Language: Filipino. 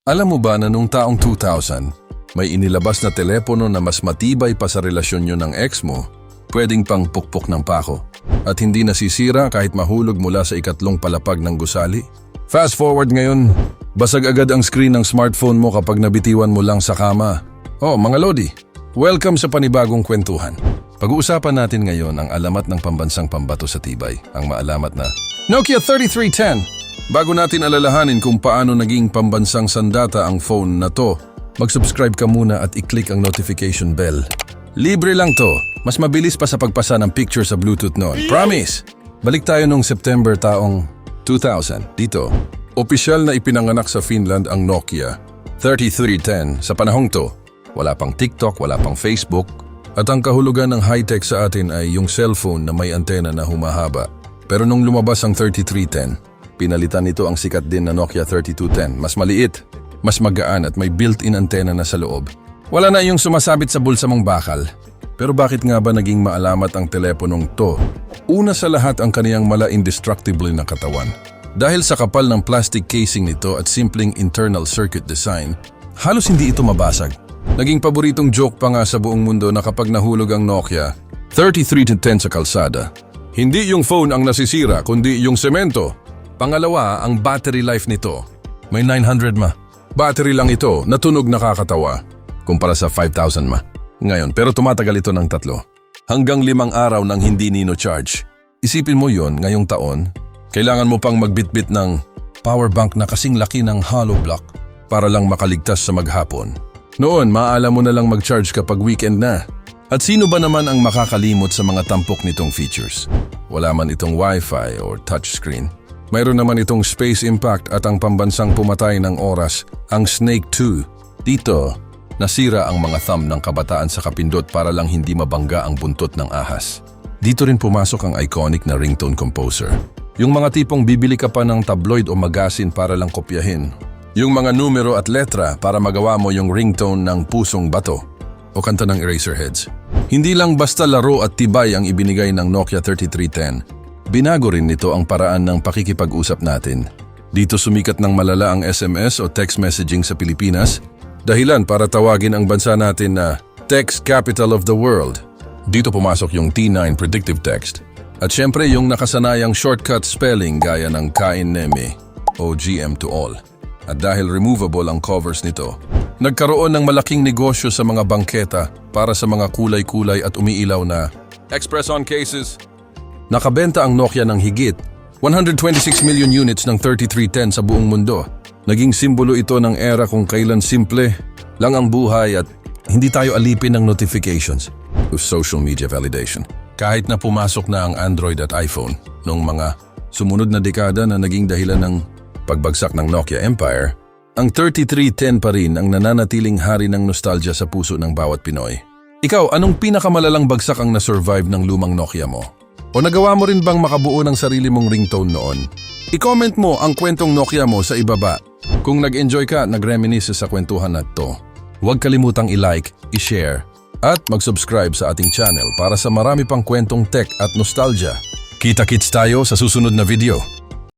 Alam mo ba na nung taong 2000, may inilabas na telepono na mas matibay pa sa relasyon nyo ng ex mo, pwedeng pang pukpok ng pako, at hindi nasisira kahit mahulog mula sa ikatlong palapag ng gusali? Fast forward ngayon, basag agad ang screen ng smartphone mo kapag nabitiwan mo lang sa kama. Oh, mga Lodi, welcome sa panibagong kwentuhan. Pag-uusapan natin ngayon ang alamat ng pambansang pambato sa tibay, ang maalamat na Nokia 3310. Bago natin alalahanin kung paano naging pambansang sandata ang phone na to, mag-subscribe ka muna at i-click ang notification bell. Libre lang to, mas mabilis pa sa pagpasa ng picture sa Bluetooth noon. Promise! Balik tayo nung September taong 2000. Dito, opisyal na ipinanganak sa Finland ang Nokia 3310. Sa panahong to, wala pang TikTok, wala pang Facebook, at ang kahulugan ng high-tech sa atin ay yung cellphone na may antena na humahaba. Pero nung lumabas ang 3310, pinalitan nito ang sikat din na Nokia 3210. Mas maliit, mas magaan at may built-in antena na sa loob. Wala na yung sumasabit sa bulsa mong bakal. Pero bakit nga ba naging maalamat ang teleponong to? Una sa lahat ang kaniyang mala-indestructible na katawan. Dahil sa kapal ng plastic casing nito at simpleng internal circuit design, halos hindi ito mabasag. Naging paboritong joke pa nga sa buong mundo na kapag nahulog ang Nokia 3310 sa kalsada, hindi yung phone ang nasisira kundi yung semento. Pangalawa, ang battery life nito. May 900 ma. Battery lang ito, natunog nakakatawa. Kumpara sa 5,000 ma. Ngayon, pero tumatagal ito ng 3 hanggang 5 araw nang hindi nino-charge. Isipin mo yon ngayong taon, kailangan mo pang magbitbit ng power bank na kasing laki ng hollow block para lang makaligtas sa maghapon. Noon, maaala mo na lang mag-charge kapag weekend na. At sino ba naman ang makakalimot sa mga tampok nitong features? Wala man itong Wi-Fi or touchscreen. Mayroon naman itong space impact at ang pambansang pumatay ng oras, ang Snake 2. Dito, nasira ang mga thumb ng kabataan sa kapindot para lang hindi mabangga ang buntot ng ahas. Dito rin pumasok ang iconic na ringtone composer. Yung mga tipong bibili ka pa ng tabloid o magazine para lang kopyahin. Yung mga numero at letra para magawa mo yung ringtone ng Pusong Bato o kanta ng Eraserheads. Hindi lang basta laro at tibay ang ibinigay ng Nokia 3310. Binago rin nito ang paraan ng pakikipag-usap natin. Dito sumikat ng malala ang SMS o text messaging sa Pilipinas, dahilan para tawagin ang bansa natin na Text Capital of the World. Dito pumasok yung T9 Predictive Text. At syempre yung nakasanayang shortcut spelling gaya ng Kain Neme o GM to all. At dahil removable ang covers nito, nagkaroon ng malaking negosyo sa mga bangketa para sa mga kulay-kulay at umiilaw na Express on cases. Nakabenta ang Nokia ng higit 126 million units ng 3310 sa buong mundo. Naging simbolo ito ng era kung kailan simple lang ang buhay at hindi tayo alipin ng notifications o social media validation. Kahit na pumasok na ang Android at iPhone noong mga sumunod na dekada na naging dahilan ng pagbagsak ng Nokia Empire, ang 3310 pa rin ang nananatiling hari ng nostalgia sa puso ng bawat Pinoy. Ikaw, anong pinakamalalang bagsak ang na-survive ng lumang Nokia mo? O nagawa mo rin bang makabuo ng sarili mong ringtone noon? I-comment mo ang kwentong Nokia mo sa ibaba. Kung nag-enjoy ka, nag-reminisce sa kwentuhan na to, huwag kalimutang i-like, i-share, at mag-subscribe sa ating channel para sa marami pang kwentong tech at nostalgia. Kita-kits tayo sa susunod na video.